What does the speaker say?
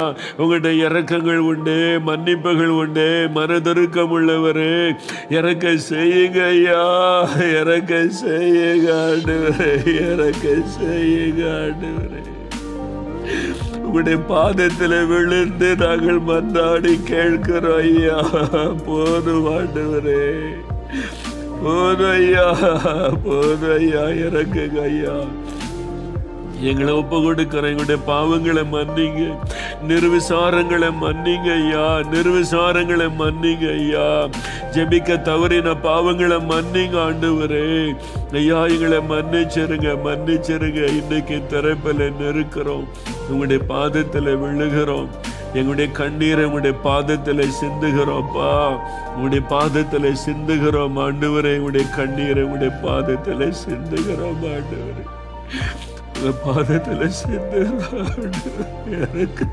உங்களுடைய இரக்கங்கள் உண்டு, மன்னிப்புகள் உண்டு. மனதுருக்கம் உள்ளவரே, இறக்க செய்யுங்க ஐயா, இறக்க செய்யுங்க ஆண்டவரே, இறக்க செய்யுங்க ஆண்டவரே. உங்களுடைய பாதத்தில் விழுந்து நாங்கள் மன்றாடி கேட்கிறோம் ஐயா. போதும் ஆண்டவரே, போதும் ஐயா, போதும் ஐயா, இறக்குங்க ஐயா. எங்களை ஒப்பு கொடுக்கிறோம். எங்களுடைய பாவங்களை மன்னிங்க, நிர்விசாரங்களை மன்னிங்க ஐயா, நிர்விசாரங்களை மன்னிங்க ஐயா. ஜெபிக்க தவறின பாவங்களை மன்னிங்க ஆண்டவரே. ஐயா எங்களை மன்னிச்சிருங்க, மன்னிச்சிருங்க. இன்னைக்கு திரைப்பில் நெருக்கிறோம், உங்களுடைய பாதத்தில் விழுகிறோம். எங்களுடைய கண்ணீரை உங்களுடைய பாதத்தில் சிந்துகிறோம்ப்பா, உங்களுடைய பாதத்தில் சிந்துகிறோம் ஆண்டவரே. உங்களுடைய கண்ணீரை உங்களுடைய பாதத்தில் சிந்துகிறோம் ஆண்டவரே, பாதத்தில் சிந்துகிறோம். எனக்கு